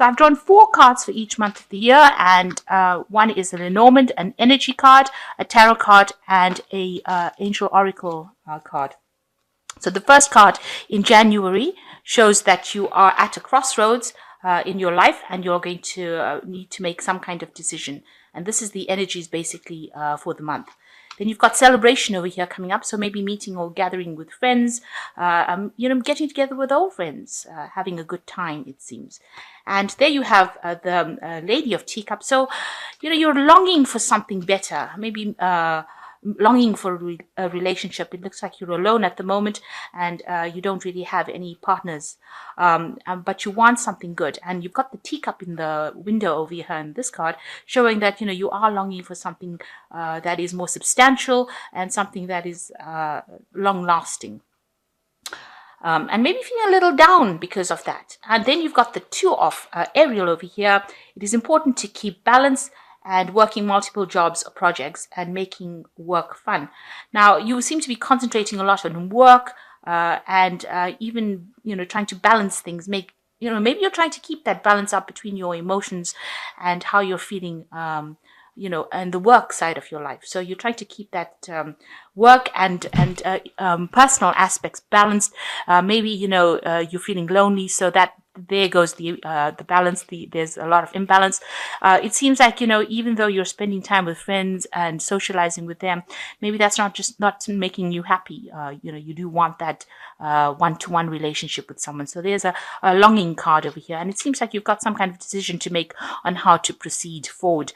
So I've drawn 4 cards for each month of the year, and one is a Lenormand, an energy card, a tarot card, and a angel oracle card. So the first card in January shows that you are at a crossroads in your life, and you're going to need to make some kind of decision. And this is the energies basically for the month. Then you've got celebration over here coming up. So maybe meeting or gathering with friends, getting together with old friends, having a good time, it seems. And there you have the Lady of Teacups. So, you're longing for something better. Maybe longing for a relationship. It looks like you're alone at the moment, and you don't really have any partners, but you want something good. And you've got the teacup in the window over here in this card, showing that you are longing for something that is more substantial and something that is long lasting. And maybe feeling a little down because of that. And then you've got the 2 of Ariel over here. It is important to keep balance and working multiple jobs or projects and making work fun. Now, you seem to be concentrating a lot on work and even, trying to balance things. Maybe you're trying to keep that balance up between your emotions and how you're feeling, and the work side of your life. So you're trying to keep that work and personal aspects balanced. Maybe, you're feeling lonely, so that there goes the balance. There's a lot of imbalance. It seems like, even though you're spending time with friends and socializing with them, maybe that's not making you happy. You do want that one-to-one relationship with someone. So there's a longing card over here. And it seems like you've got some kind of decision to make on how to proceed forward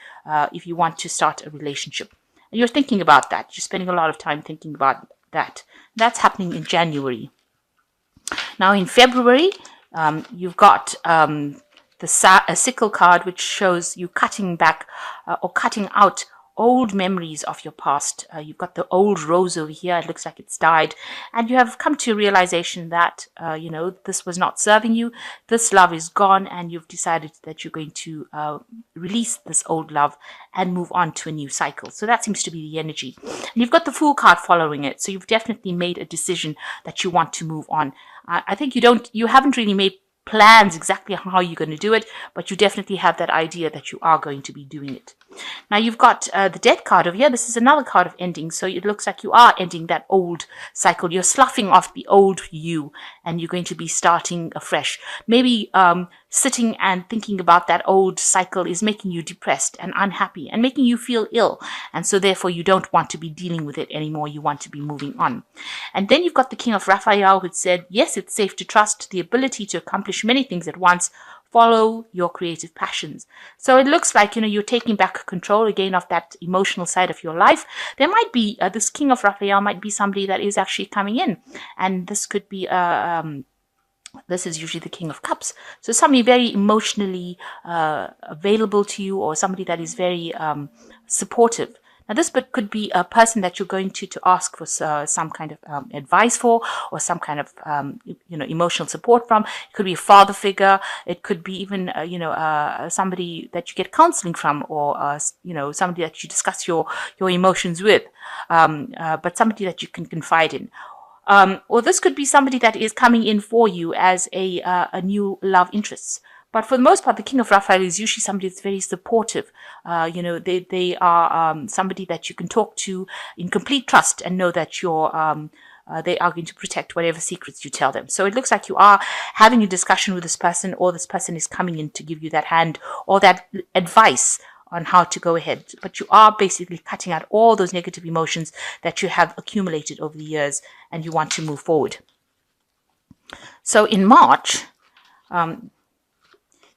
if you want to start a relationship. And you're thinking about that. You're spending a lot of time thinking about that. That's happening in January. Now in February, you've got a sickle card, which shows you cutting back or cutting out old memories of your past. You've got the old rose over here. It looks like it's died. And you have come to a realization that, this was not serving you. This love is gone, and you've decided that you're going to release this old love and move on to a new cycle. So that seems to be the energy. And you've got the Fool card following it. So you've definitely made a decision that you want to move on. I think you haven't really made plans exactly how you're going to do it, but you definitely have that idea that you are going to be doing it. Now you've got the Death card over here. This is another card of ending. So it looks like you are ending that old cycle. You're sloughing off the old you, and you're going to be starting afresh. Maybe sitting and thinking about that old cycle is making you depressed and unhappy and making you feel ill. And so therefore you don't want to be dealing with it anymore. You want to be moving on. And then you've got the King of Raphael, who said, yes, it's safe to trust the ability to accomplish many things at once. Follow your creative passions. So it looks like, you're taking back control again of that emotional side of your life. There might be, this King of Raphael might be somebody that is actually coming in. And this could be, this is usually the King of Cups. So somebody very emotionally available to you, or somebody that is very supportive. Now, this could be a person that you're going to ask for some kind of advice for, or some kind of, emotional support from. It could be a father figure. It could be even, somebody that you get counseling from, or, somebody that you discuss your emotions with, but somebody that you can confide in. Or this could be somebody that is coming in for you as a new love interest. But for the most part, the King of Raphael is usually somebody that's very supportive. They are somebody that you can talk to in complete trust and know that they are going to protect whatever secrets you tell them. So it looks like you are having a discussion with this person, or this person is coming in to give you that hand or that advice on how to go ahead. But you are basically cutting out all those negative emotions that you have accumulated over the years, and you want to move forward. So in March,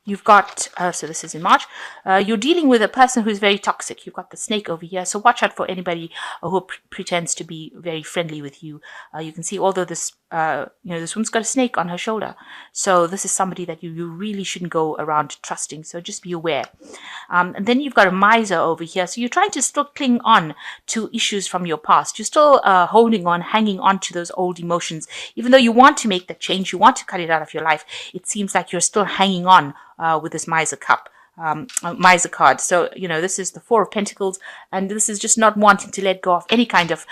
you've got, so this is in March, you're dealing with a person who's very toxic. You've got the Snake over here. So watch out for anybody who pretends to be very friendly with you. You can see, although this woman's got a snake on her shoulder. So this is somebody that you really shouldn't go around trusting. So just be aware. And then you've got a Miser over here. So you're trying to still cling on to issues from your past. You're still holding on, hanging on to those old emotions. Even though you want to make that change, you want to cut it out of your life, it seems like you're still hanging on with this Miser cup. miser card. So, this is the Four of Pentacles, and this is just not wanting to let go of any kind of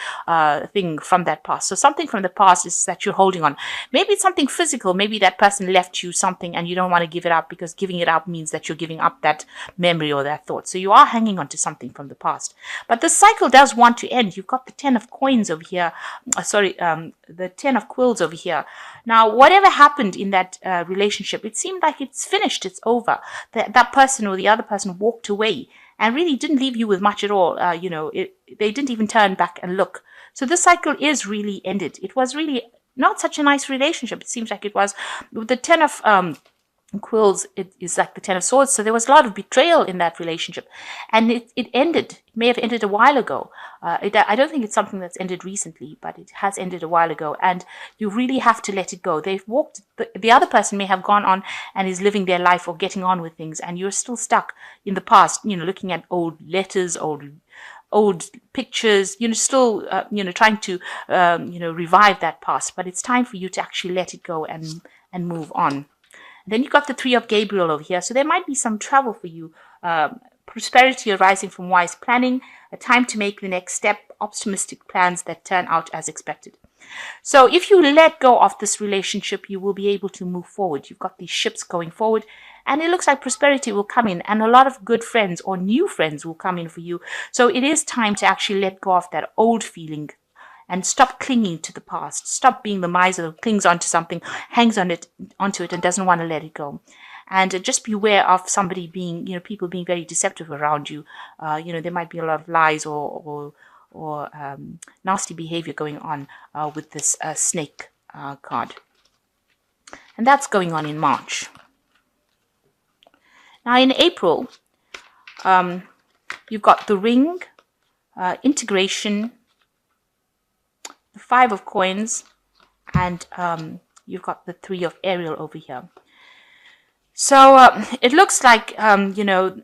thing from that past. So something from the past is that you're holding on. Maybe it's something physical. Maybe that person left you something and you don't want to give it up, because giving it up means that you're giving up that memory or that thought. So you are hanging on to something from the past. But the cycle does want to end. You've got the Ten of Coins over here. The Ten of Quills over here. Now, whatever happened in that relationship, it seemed like it's finished, it's over. That person or the other person walked away and really didn't leave you with much at all. They didn't even turn back and look. So this cycle is really ended. It was really not such a nice relationship. It seems like it was. With the Ten of Quills, it is like the Ten of Swords. So there was a lot of betrayal in that relationship, and it ended. It may have ended a while ago. I don't think it's something that's ended recently, but it has ended a while ago, and you really have to let it go. They've walked. The other person may have gone on and is living their life or getting on with things, and you're still stuck in the past. Looking at old letters, old pictures, still, trying to, revive that past. But it's time for you to actually let it go and move on. Then you've got the Three of Gabriel over here. So there might be some travel for you, prosperity arising from wise planning, a time to make the next step, optimistic plans that turn out as expected. So if you let go of this relationship, you will be able to move forward. You've got these ships going forward, and it looks like prosperity will come in, and a lot of good friends or new friends will come in for you. So it is time to actually let go of that old feeling and stop clinging to the past. Stop being the miser who clings onto something, hangs onto it and doesn't want to let it go. And just beware of somebody being, people being very deceptive around you. There might be a lot of lies or nasty behavior going on with this snake card. And that's going on in March. Now in April, you've got the Ring, integration, the Five of Coins, and you've got the Three of Ariel over here. So it looks like, the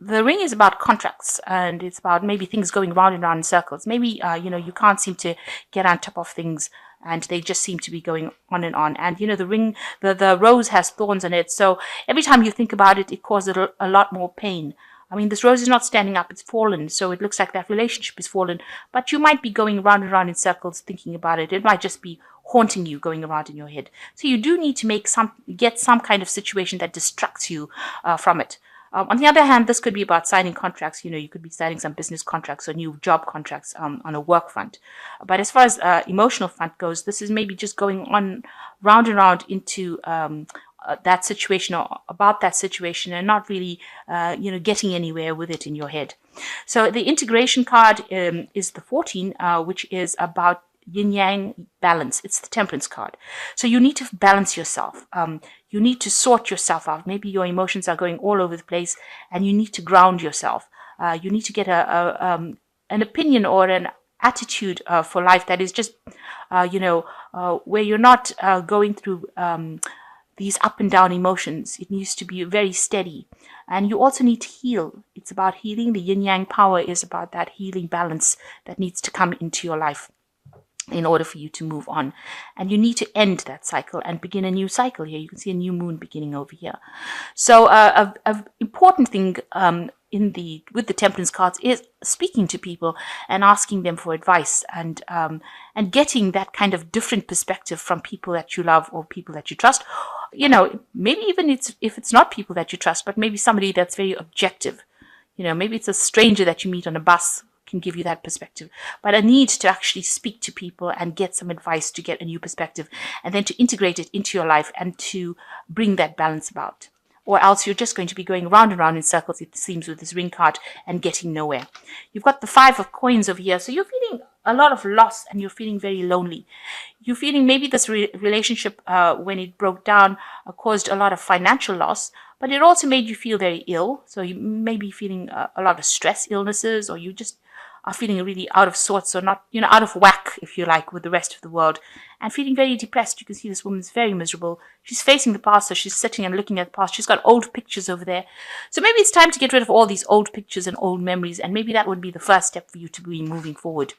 Ring is about contracts, and it's about maybe things going round and round in circles. Maybe, you can't seem to get on top of things, and they just seem to be going on and on. And, the ring, the rose has thorns on it. So every time you think about it, it causes a lot more pain. I mean, this rose is not standing up, it's fallen. So it looks like that relationship is fallen. But you might be going round and round in circles thinking about it. It might just be haunting you, going around in your head. So you do need to get some kind of situation that distracts you from it. On the other hand, this could be about signing contracts. You could be signing some business contracts or new job contracts on a work front. But as far as emotional front goes, this is maybe just going on round and round into that situation or about that situation, and not really, getting anywhere with it in your head. So the integration card is the 14, which is about yin-yang balance. It's the Temperance card. So you need to balance yourself. You need to sort yourself out. Maybe your emotions are going all over the place, and you need to ground yourself. You need to get an opinion or an attitude for life that is just, where you're not going through these up and down emotions. It needs to be very steady. And you also need to heal. It's about healing. The yin-yang power is about that healing balance that needs to come into your life in order for you to move on. And you need to end that cycle and begin a new cycle here. You can see a new moon beginning over here. So a important thing with the Temperance cards is speaking to people and asking them for advice, and getting that kind of different perspective from people that you love or people that you trust. Maybe even if it's not people that you trust, but maybe somebody that's very objective. Maybe it's a stranger that you meet on a bus can give you that perspective. But a need to actually speak to people and get some advice to get a new perspective, and then to integrate it into your life and to bring that balance about. Or else you're just going to be going round and round in circles, it seems, with this ring card and getting nowhere. You've got the Five of Coins over here. So you're feeling a lot of loss, and you're feeling very lonely. You're feeling maybe this relationship, when it broke down, caused a lot of financial loss, but it also made you feel very ill. So you may be feeling a lot of stress, illnesses, or you just are feeling really out of sorts, or not, out of whack, if you like, with the rest of the world, and feeling very depressed. You can see this woman's very miserable. She's facing the past, so she's sitting and looking at the past. She's got old pictures over there. So maybe it's time to get rid of all these old pictures and old memories, and maybe that would be the first step for you to be moving forward.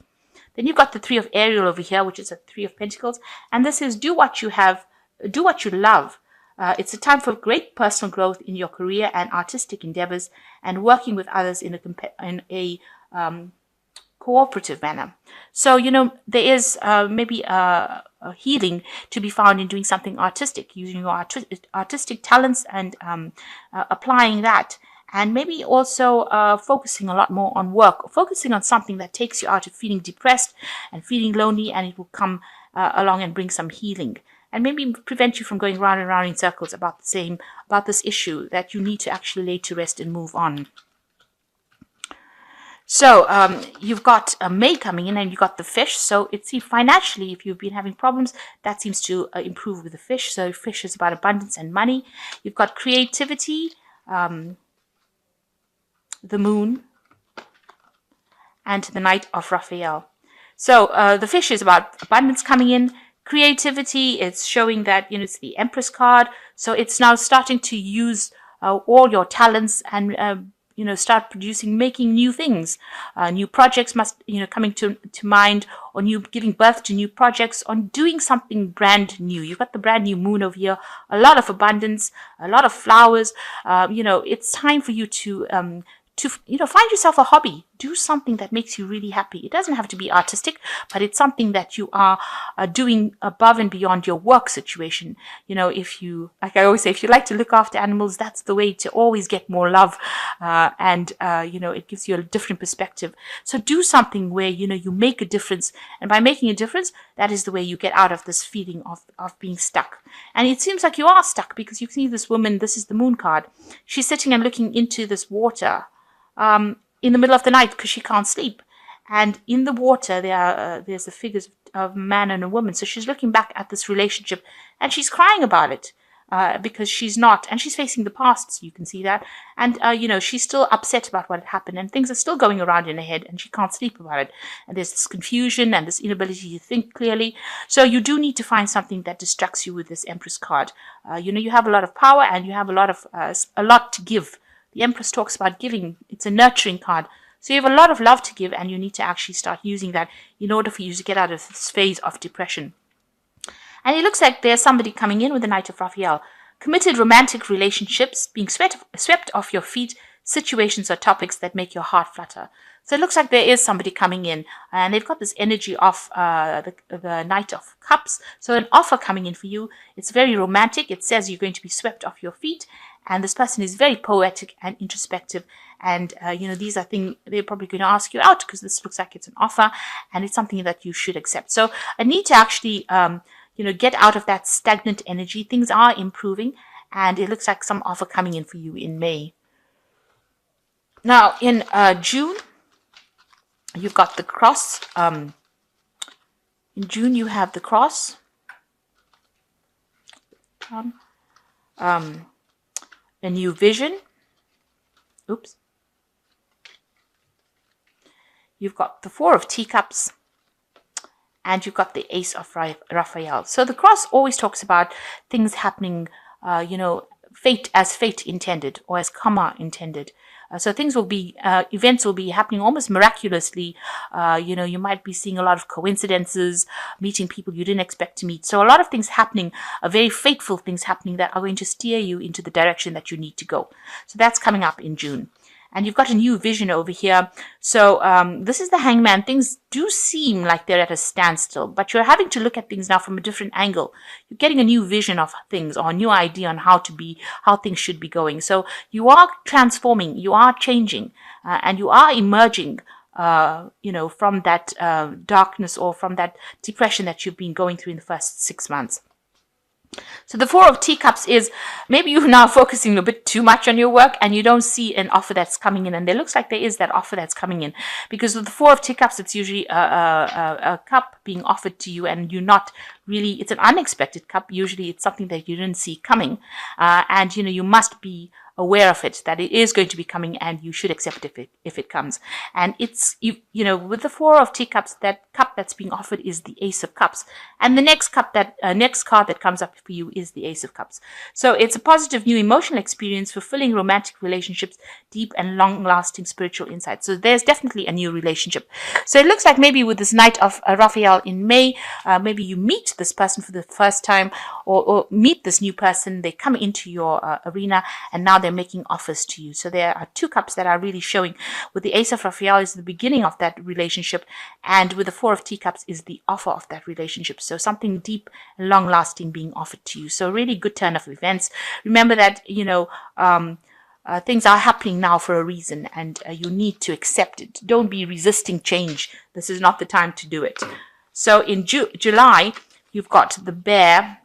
Then you've got the Three of Ariel over here, which is a Three of Pentacles, and this is do what you love. It's a time for great personal growth in your career and artistic endeavors, and working with others in a cooperative manner. So, there is maybe a healing to be found in doing something artistic, using your artistic talents and applying that. And maybe also focusing a lot more on work, focusing on something that takes you out of feeling depressed and feeling lonely, and it will come along and bring some healing. And maybe prevent you from going round and round in circles about this issue that you need to actually lay to rest and move on. So you've got May coming in, and you've got the fish. So it's financially, if you've been having problems, that seems to improve with the fish. So fish is about abundance and money. You've got creativity, the moon, and the Knight of Raphael. So the fish is about abundance coming in. Creativity, it's showing that, it's the Empress card. So it's now starting to use all your talents and start producing, making new things. New projects must, coming to mind, or giving birth to new projects, on doing something brand new. You've got the brand new moon over here, a lot of abundance, a lot of flowers. It's time for you to find yourself a hobby. Do something that makes you really happy. It doesn't have to be artistic, but it's something that you are doing above and beyond your work situation. If you, like I always say, if you like to look after animals, that's the way to always get more love. And it gives you a different perspective. So do something where, you make a difference. And by making a difference, that is the way you get out of this feeling of being stuck. And it seems like you are stuck, because you see this woman, this is the moon card. She's sitting and looking into this water in the middle of the night, because she can't sleep. And in the water, there's the figures of a man and a woman. So she's looking back at this relationship, and she's crying about it because she's not, and she's facing the past. So you can see that, and she's still upset about what had happened, and things are still going around in her head, and she can't sleep about it. And there's this confusion and this inability to think clearly. So you do need to find something that distracts you with this Empress card. You have a lot of power, and you have a lot to give. The Empress talks about giving. It's a nurturing card. So you have a lot of love to give, and you need to actually start using that in order for you to get out of this phase of depression. And it looks like there's somebody coming in with the Knight of Raphael. Committed romantic relationships, being swept off your feet, situations or topics that make your heart flutter. So it looks like there is somebody coming in, and they've got this energy of the Knight of Cups. So an offer coming in for you. It's very romantic. It says you're going to be swept off your feet. And this person is very poetic and introspective. And, these are things they're probably going to ask you out, because this looks like it's an offer, and it's something that you should accept. So I need to actually, get out of that stagnant energy. Things are improving, and it looks like some offer coming in for you in May. Now, in June, you've got the cross. In June, you have the cross. A new vision. Oops. You've got the Four of Teacups, and you've got the Ace of Raphael. So the cross always talks about things happening, fate as fate intended, or as karma intended. So things will be, events will be happening almost miraculously. You might be seeing a lot of coincidences, meeting people you didn't expect to meet. So a lot of things happening, very fateful things happening that are going to steer you into the direction that you need to go. So that's coming up in June. And you've got a new vision over here. So this is the Hangman. Things do seem like they're at a standstill, but you're having to look at things now from a different angle. You're getting a new vision of things, or a new idea on how things should be going. So you are transforming, you are changing, and you are emerging, from that darkness, or from that depression that you've been going through in the first 6 months. So the Four of Teacups is maybe you're now focusing a bit too much on your work, and you don't see an offer that's coming in. And there looks like there is that offer that's coming in, because with the Four of Teacups, it's usually a cup being offered to you, and you're not really, it's an unexpected cup. Usually it's something that you didn't see coming. And, you must be aware of it, that it is going to be coming, and you should accept it if it comes. And it's, with the Four of Teacups, that cup that's being offered is the Ace of Cups. And the next card that comes up for you is the Ace of Cups. So it's a positive new emotional experience, fulfilling romantic relationships, deep and long-lasting spiritual insights. So there's definitely a new relationship. So it looks like maybe with this Knight of Raphael in May, maybe you meet this person for the first time, or meet this new person. They come into your arena, and now they're making offers to you. So there are 2 cups that are really showing. With the Ace of Raphael is the beginning of that relationship, and with the 4 of Teacups is the offer of that relationship. So something deep and long lasting being offered to you. So really good turn of events. Remember that, things are happening now for a reason, and you need to accept it. Don't be resisting change. This is not the time to do it. So in July, you've got the Bear,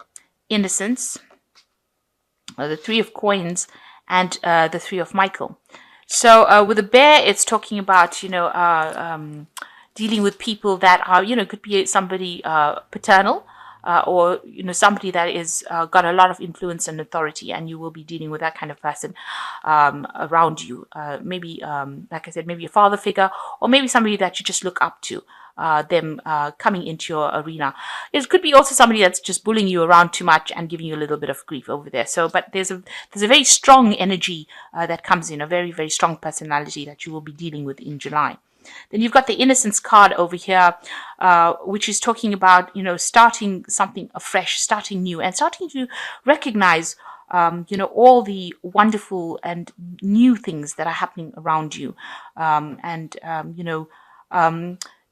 Innocence, the 3 of Coins, and the 3 of Michael. So with the Bear, it's talking about, dealing with people that are, could be somebody paternal, or somebody that is got a lot of influence and authority, and you will be dealing with that kind of person around you. Maybe, like I said, maybe a father figure, or maybe somebody that you just look up to. Them coming into your arena. It could be also somebody that's just bullying you around too much and giving you a little bit of grief over there. So, but there's a very strong energy that comes in, a very, very strong personality that you will be dealing with in July. Then you've got the Innocence card over here, which is talking about, starting something afresh, starting new, and starting to recognize, all the wonderful and new things that are happening around you,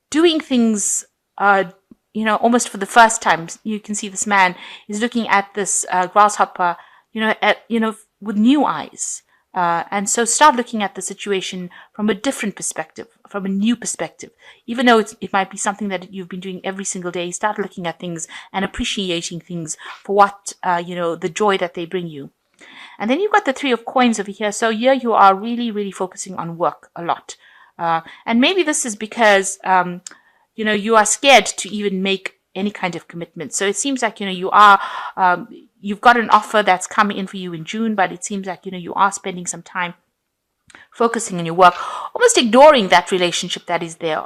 doing things, almost for the first time. You can see this man is looking at this grasshopper, with new eyes. And so start looking at the situation from a different perspective, from a new perspective. Even though it might be something that you've been doing every single day, start looking at things and appreciating things for what, the joy that they bring you. And then you've got the 3 of Coins over here. So here you are really, really focusing on work a lot. And maybe this is because, you are scared to even make any kind of commitment. So it seems like, you are, you've got an offer that's coming in for you in June, but it seems like, you are spending some time focusing on your work, almost ignoring that relationship that is there,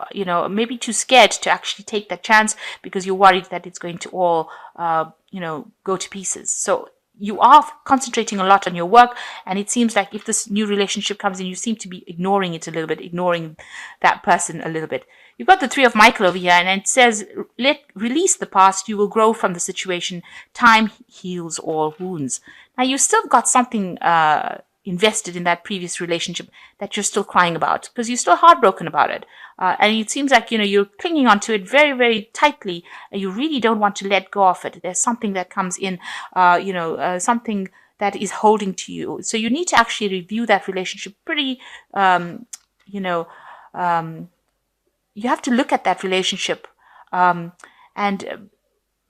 maybe too scared to actually take that chance because you're worried that it's going to all, go to pieces. So you are concentrating a lot on your work, and it seems like if this new relationship comes in, you seem to be ignoring it a little bit, ignoring that person a little bit. You've got the 3 of Michael over here, and it says, release the past, you will grow from the situation. Time heals all wounds. Now, you've still got something invested in that previous relationship that you're still crying about because you're still heartbroken about it. And it seems like, you're clinging onto it very, very tightly. And you really don't want to let go of it. There's something that comes in, something that is holding to you. So you need to actually review that relationship pretty, you have to look at that relationship and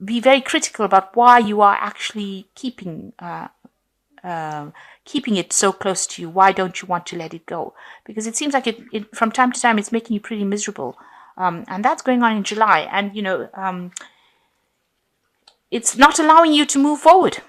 be very critical about why you are actually keeping it so close to you. Why don't you want to let it go? Because it seems like it from time to time it's making you pretty miserable, and that's going on in July. And it's not allowing you to move forward.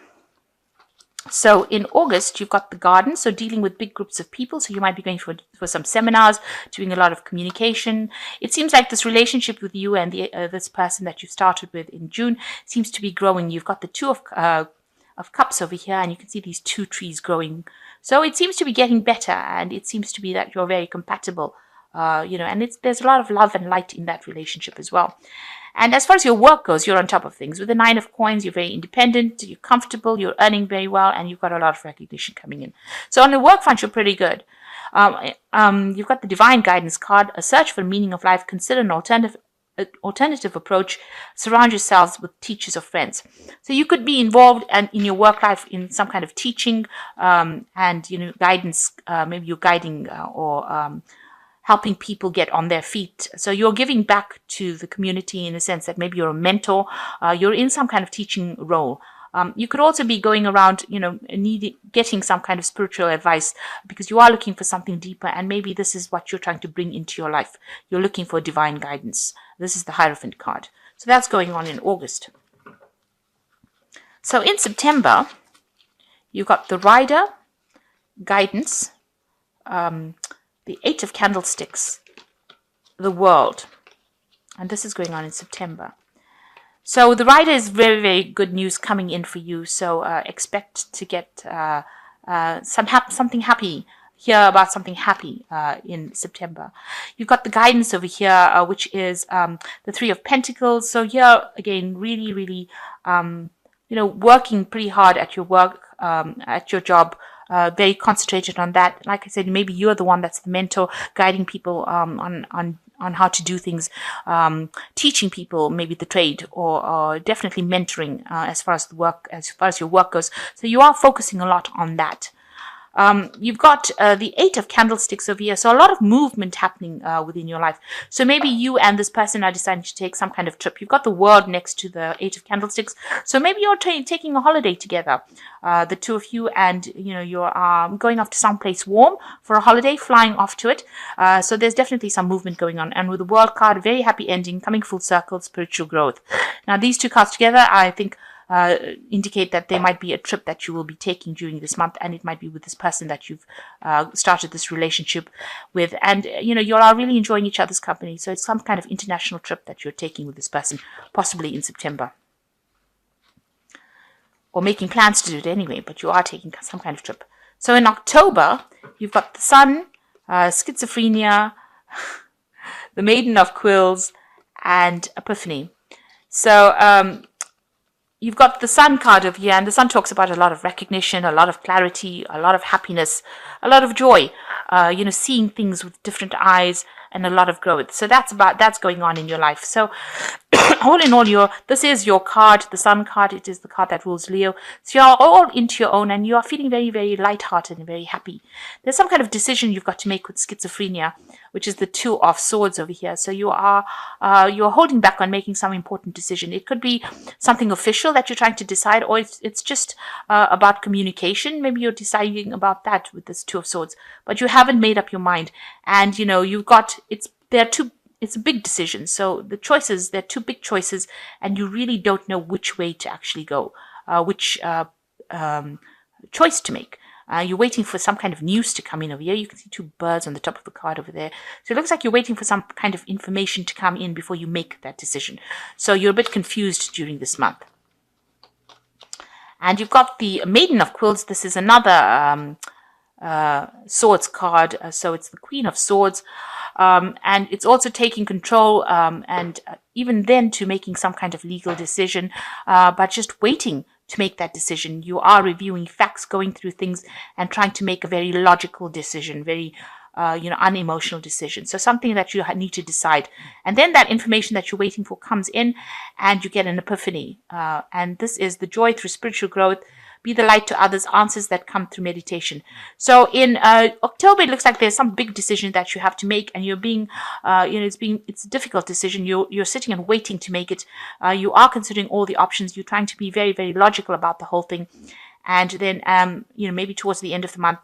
So in August, you've got the Garden, so dealing with big groups of people. So you might be going for some seminars, doing a lot of communication. It seems like this relationship with you and this person that you started with in June seems to be growing. You've got the 2 of Cups over here, and you can see these 2 trees growing. So it seems to be getting better, and it seems to be that you're very compatible, and there's a lot of love and light in that relationship as well. And as far as your work goes, you're on top of things. With the 9 of Coins, you're very independent, you're comfortable, you're earning very well, and you've got a lot of recognition coming in. So on the work front, you're pretty good. You've got the Divine Guidance card, a search for the meaning of life, consider an alternative approach, surround yourselves with teachers or friends. So you could be involved in your work life in some kind of teaching and guidance. Maybe you're guiding or helping people get on their feet. So you're giving back to the community in the sense that maybe you're a mentor, you're in some kind of teaching role. You could also be going around, getting some kind of spiritual advice because you are looking for something deeper, and maybe this is what you're trying to bring into your life. You're looking for divine guidance. This is the Hierophant card. So that's going on in August. So in September, you've got the Rider, Guidance, the 8 of Candlesticks, the World. And this is going on in September. So the Rider is very, very good news coming in for you. So expect to get something happy. Hear about something happy in September. You've got the Guidance over here, which is the 3 of Pentacles. So here, again, really, really working pretty hard at your work, at your job, very concentrated on that. Like I said, maybe you're the one that's the mentor, guiding people on how to do things, teaching people maybe the trade, or definitely mentoring as far as your work goes. So you are focusing a lot on that. You've got the Eight of Candlesticks over here. So a lot of movement happening within your life. So maybe you and this person are deciding to take some kind of trip. You've got the World next to the Eight of Candlesticks. So maybe you're taking a holiday together, the two of you, and you're going off to someplace warm for a holiday, flying off to it. So there's definitely some movement going on. And with the World card, very happy ending, coming full circle, spiritual growth. Now these two cards together, I think, indicate that there might be a trip that you will be taking during this month, and it might be with this person that you've started this relationship with, and you all are really enjoying each other's company. So it's some kind of international trip that you're taking with this person, possibly in September, or making plans to do it anyway, but you are taking some kind of trip. So in October, you've got the Sun, schizophrenia, the Maiden of Quills, and Epiphany. So you've got the Sun card over here, and the Sun talks about a lot of recognition, a lot of clarity, a lot of happiness, a lot of joy, seeing things with different eyes, and a lot of growth. So that's going on in your life. So all in all, this is your card, the Sun card. It is the card that rules Leo. So you're all into your own, and you are feeling very, very lighthearted and very happy. There's some kind of decision you've got to make with schizophrenia, which is the Two of Swords over here. So you're holding back on making some important decision. It could be something official that you're trying to decide, or it's just about communication. Maybe you're deciding about that with this Two of Swords, but you haven't made up your mind. And you've got it's a big decision. So they're two big choices, and you really don't know which way to actually go, which choice to make. You're waiting for some kind of news to come in over here. You can see two birds on the top of the card over there. So it looks like you're waiting for some kind of information to come in before you make that decision. So you're a bit confused during this month. And you've got the Maiden of Quills. This is another Swords card. So it's the Queen of Swords. And it's also taking control, and even then to making some kind of legal decision, but just waiting to make that decision. You are reviewing facts, going through things, and trying to make a very logical decision, very unemotional decision. So something that you need to decide. And then that information that you're waiting for comes in, and you get an epiphany. And this is the joy through spiritual growth. Be the light to others, answers that come through meditation. So in October, it looks like there's some big decision that you have to make, and you're being, it's a difficult decision. You're sitting and waiting to make it. You are considering all the options. You're trying to be very, very logical about the whole thing. And then, maybe towards the end of the month,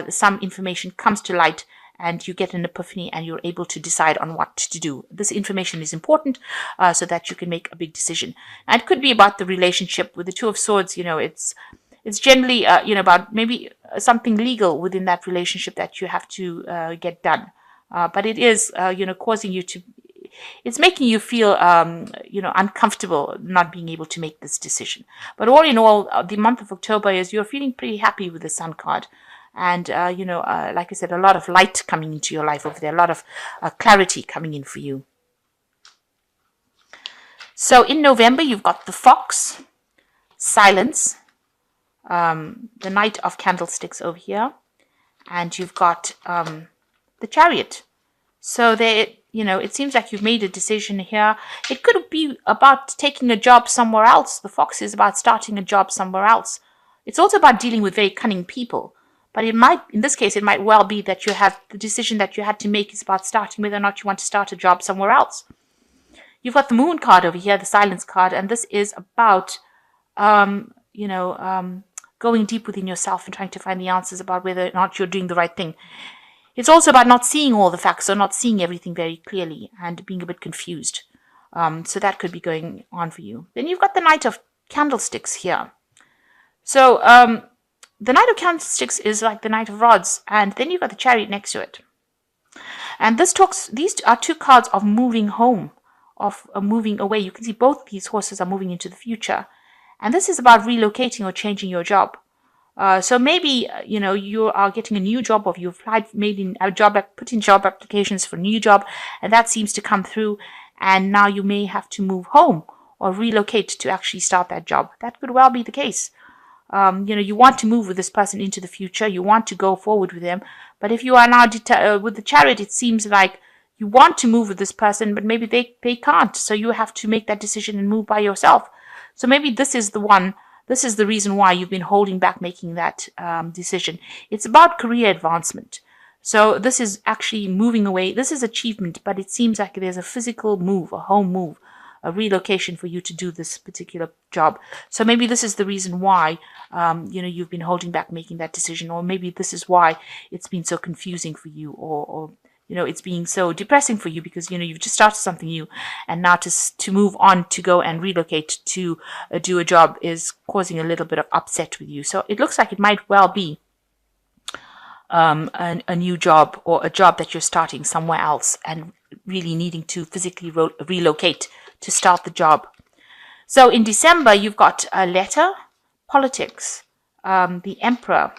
some information comes to light, and you get an epiphany, and you're able to decide on what to do. This information is important so that you can make a big decision. And it could be about the relationship with the Two of Swords. It's generally, about maybe something legal within that relationship that you have to get done. But it is, causing you to, it's making you feel, uncomfortable not being able to make this decision. But all in all, the month of October you're feeling pretty happy with the Sun card. And, like I said, a lot of light coming into your life over there, a lot of clarity coming in for you. So in November, you've got the Fox, Silence, the Knight of Candlesticks over here, and you've got the Chariot. So it seems like you've made a decision here. It could be about taking a job somewhere else. The Fox is about starting a job somewhere else. It's also about dealing with very cunning people. But in this case, it might well be that you have the decision that you had to make is about starting whether or not you want to start a job somewhere else. You've got the Moon card over here, the Silence card, and this is about, going deep within yourself and trying to find the answers about whether or not you're doing the right thing. It's also about not seeing all the facts or not seeing everything very clearly and being a bit confused. So that could be going on for you. Then you've got the Knight of Candlesticks here. So, the Knight of Candlesticks is like the Knight of Rods, and then you've got the Chariot next to it. And these are two cards of moving home, of moving away. You can see both these horses are moving into the future. And this is about relocating or changing your job. So maybe, you are getting a new job, or you've put in job applications for a new job, and that seems to come through, and now you may have to move home, or relocate to actually start that job. That could well be the case. You want to move with this person into the future. You want to go forward with them. But if you are now with the Chariot, it seems like you want to move with this person, but maybe they can't. So you have to make that decision and move by yourself. So maybe this is the one. This is the reason why you've been holding back making that decision. It's about career advancement. So this is actually moving away. This is achievement, but it seems like there's a physical move, a home move, a relocation for you to do this particular job. So maybe this is the reason why, you've been holding back making that decision, or maybe this is why it's been so confusing for you, or it's being so depressing for you because, you've just started something new, and now to move on, to go and relocate to do a job is causing a little bit of upset with you. So it looks like it might well be a new job, or a job that you're starting somewhere else and really needing to physically relocate to start the job. So in December, you've got a letter, politics, the Emperor,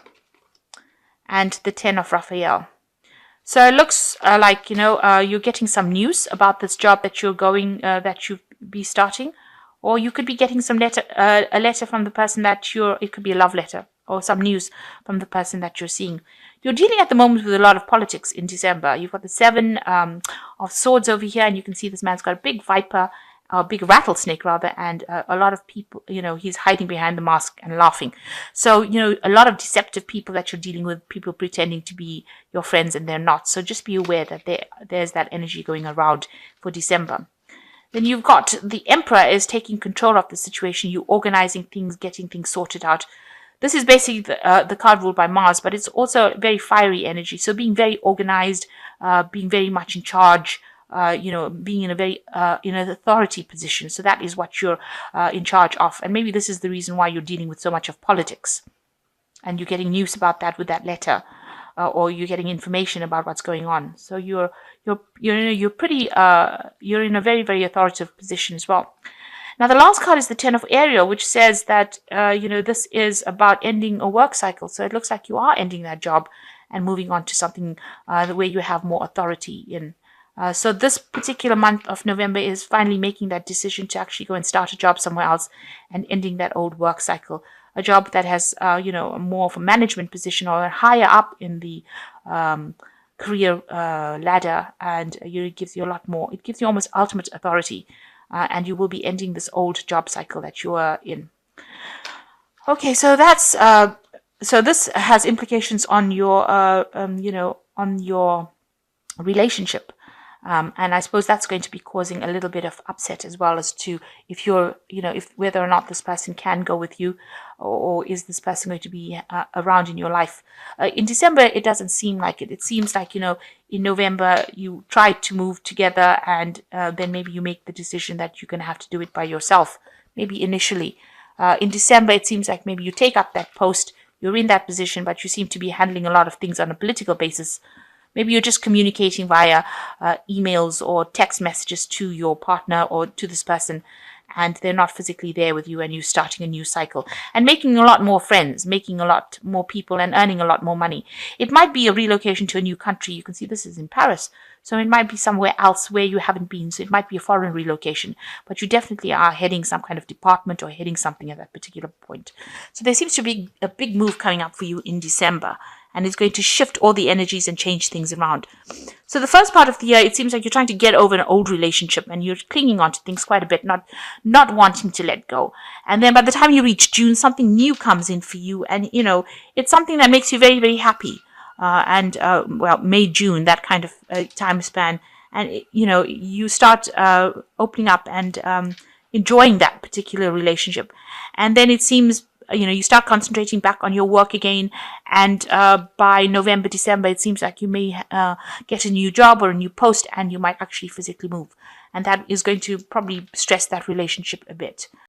and the Ten of Raphael. So it looks like, you're getting some news about this job that you're going, that you'll be starting, or you could be getting a letter from the person it could be a love letter, or some news from the person that you're seeing. You're dealing at the moment with a lot of politics in December. You've got the Seven of Swords over here, and you can see this man's got a big viper, a big rattlesnake rather, and a lot of people, he's hiding behind the mask and laughing. So, a lot of deceptive people that you're dealing with, people pretending to be your friends and they're not. So just be aware that there's that energy going around for December. Then you've got the Emperor is taking control of the situation. You're organizing things, getting things sorted out. This is basically the card ruled by Mars, but it's also very fiery energy. So being very organized, being very much in charge, being in a very in an authority position. So that is what you're in charge of. And maybe this is the reason why you're dealing with so much of politics. And you're getting news about that with that letter, or you're getting information about what's going on. So you're pretty you're in a very, very authoritative position as well. Now, the last card is the Ten of Ariel, which says that, this is about ending a work cycle. So it looks like you are ending that job and moving on to something where you have more authority in. So this particular month of November is finally making that decision to actually go and start a job somewhere else and ending that old work cycle. A job that has, more of a management position or higher up in the career ladder, and it gives you a lot more. It gives you almost ultimate authority. And you will be ending this old job cycle that you are in. Okay, so that's so this has implications on your on your relationship, and I suppose that's going to be causing a little bit of upset as well as to if you're if whether or not this person can go with you, or is this person going to be around in your life. In December, it doesn't seem like it. It seems like in November, you try to move together, and then maybe you make the decision that you're going to have to do it by yourself, maybe initially. In December, it seems like maybe you take up that post, you're in that position, but you seem to be handling a lot of things on a political basis. Maybe you're just communicating via emails or text messages to your partner or to this person, and they're not physically there with you, and you're starting a new cycle and making a lot more friends, making a lot more people, and earning a lot more money. It might be a relocation to a new country. You can see this is in Paris. So it might be somewhere else where you haven't been. So it might be a foreign relocation, but you definitely are heading some kind of department or heading something at that particular point. So there seems to be a big move coming up for you in December, and it's going to shift all the energies and change things around. So the first part of the year, it seems like you're trying to get over an old relationship, and you're clinging on to things quite a bit, not wanting to let go. And then by the time you reach June, something new comes in for you, and it's something that makes you very, very happy. May, June, that kind of time span, and you start opening up and enjoying that particular relationship. And then it seems you start concentrating back on your work again, and by November, December, it seems like you may get a new job or a new post, and you might actually physically move, and that is going to probably stress that relationship a bit.